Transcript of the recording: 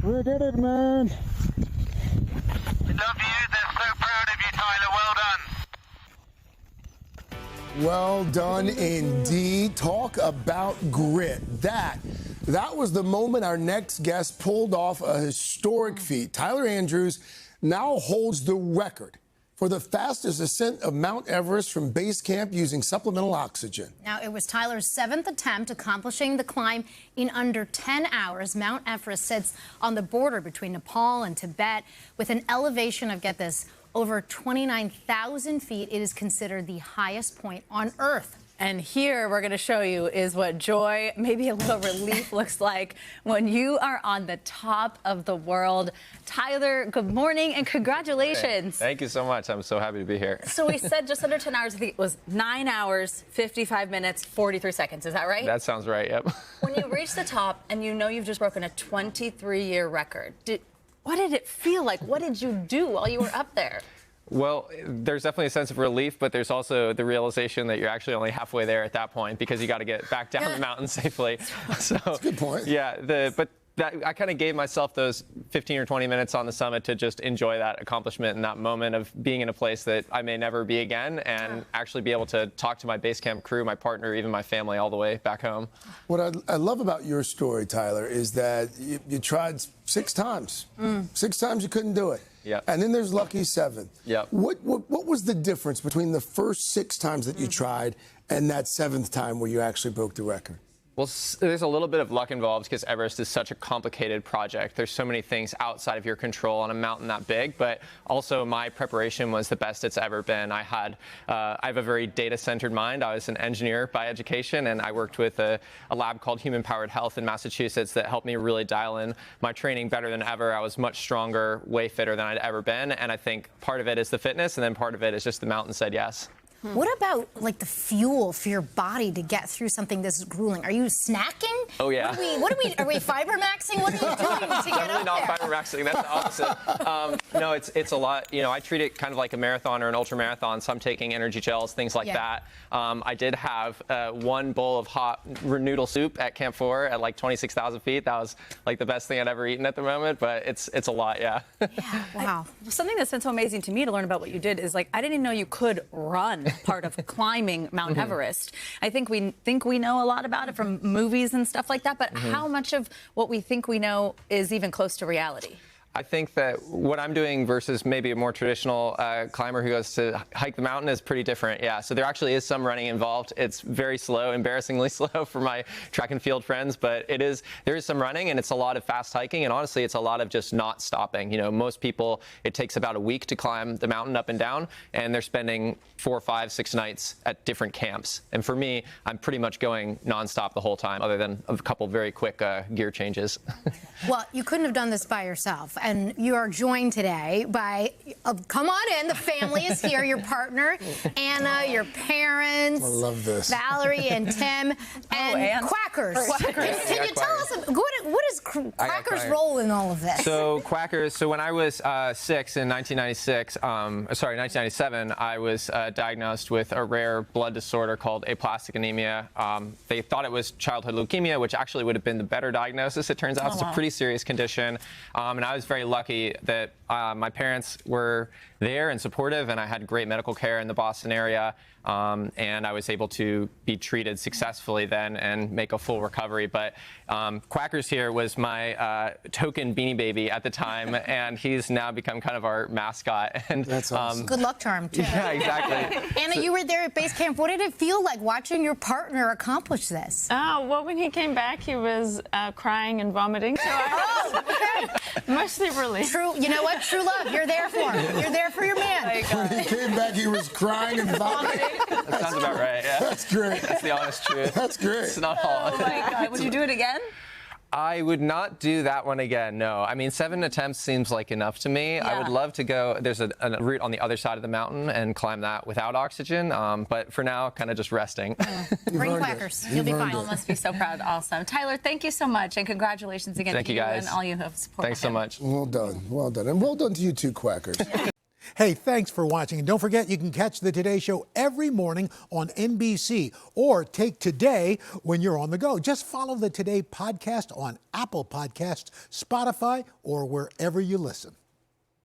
We did it, man. We love you. They're so proud of you, Tyler. Well done. Well done indeed. Talk about grit. That was the moment our next guest pulled off a historic feat. Tyler Andrews now holds the record for the fastest ascent of Mount Everest from base camp using supplemental oxygen. Now, it was Tyler's 7th attempt accomplishing the climb in under 10 hours. Mount Everest sits on the border between Nepal and Tibet with an elevation of, get this, over 29,000 feet. It is considered the highest point on Earth. And here we're going to show you is what joy, maybe a little relief looks like when you are on the top of the world. Tyler, good morning and congratulations. Thank you so much. I'm so happy to be here. So we said just under 10 hours. I think it was 9 hours, 55 minutes, 43 seconds. Is that right? That sounds right, yep. When you reach the top and you know you've just broken a 23-year record, what did it feel like? What did you do while you were up there? Well, there's definitely a sense of relief, but there's also the realization that you're actually only halfway there at that point because you got to get back down the mountain safely. So, that's a good point. Yeah, I kind of gave myself those 15 or 20 minutes on the summit to just enjoy that accomplishment and that moment of being in a place that I may never be again and actually be able to talk to my base camp crew, my partner, even my family all the way back home. What I love about your story, Tyler, is that you tried 6 times. 6 times you couldn't do it. Yep. And then there's lucky 7. Yep. What was the difference between the first 6 times that you tried and that 7th time where you actually broke the record? Well, there's a little bit of luck involved because Everest is such a complicated project. There's so many things outside of your control on a mountain that big, but also my preparation was the best it's ever been. I have a very data-centered mind. I was an engineer by education, and I worked with a lab called Human Powered Health in Massachusetts that helped me really dial in my training better than ever. I was much stronger, way fitter than I'd ever been, and I think part of it is the fitness, and then part of it is just the mountain said yes. What about, like, the fuel for your body to get through something this grueling? Are you snacking? Oh, yeah. Are we fiber maxing? What are you doing to get up there? Definitely not fiber maxing. That's the opposite. No, it's a lot. You know, I treat it kind of like a marathon or an ultra marathon. So I'm taking energy gels, things like that. I did have 1 bowl of hot noodle soup at Camp 4 at like 26,000 feet. That was like the best thing I'd ever eaten at the moment. But it's a lot, yeah. Yeah. Wow. Something that's been so amazing to me to learn about what you did is, like, I didn't even know you could run part of climbing Mount Everest. I think we know a lot about it from movies and stuff like that, but how much of what we think we know is even close to reality? I think that what I'm doing versus maybe a more traditional climber who goes to hike the mountain is pretty different. Yeah, so there actually is some running involved. It's very slow, embarrassingly slow for my track and field friends, but there is some running and it's a lot of fast hiking, and honestly, it's a lot of just not stopping. You know, most people, it takes about a week to climb the mountain up and down, and they're spending 4, 5, 6 nights at different camps. And for me, I'm pretty much going nonstop the whole time, other than a couple very quick gear changes. Well, you couldn't have done this by yourself. And you are joined today by, come on in, the family is here, your partner, Anna, your parents. I love this. Valerie and Tim, and Quackers. Can you tell us, what is Quackers' role in all of this? So Quackers, so when I was 6 in 1997, I was diagnosed with a rare blood disorder called aplastic anemia. They thought it was childhood leukemia, which actually would have been the better diagnosis. It turns out it's a pretty serious condition. And I was very lucky that my parents were there and supportive, and I had great medical care in the Boston area, and I was able to be treated successfulily then and make a full recovery. But Quackers here was my token Beanie Baby at the time, and he's now become kind of our mascot. And that's awesome. Good luck charm, too. Yeah, exactly. Anna, you were there at base camp. What did it feel like watching your partner accomplish this? Oh, well, when he came back, he was crying and vomiting, so I was mostly relieved. True, you know what? True love. You're there for him. You're there for your man. When he came back, he was crying and vomiting. That sounds about right, yeah. That's great. That's the honest truth. That's great. It's not all. Oh, my God. Would you do it again? I would not do that one again, no. I mean, 7 attempts seems like enough to me. Yeah. I would love to go, there's a route on the other side of the mountain and climb that without oxygen, but for now, kind of just resting. Bring Quackers. You'll be fine. You must be so proud. Awesome. Tyler, thank you so much, and congratulations again Thank to you guys. and all you have support. Thanks so much. Well done. Well done. And well done to you too, Quackers. Hey, thanks for watching. And don't forget, you can catch the Today Show every morning on NBC or take Today when you're on the go. Just follow the Today podcast on Apple Podcasts, Spotify, or wherever you listen.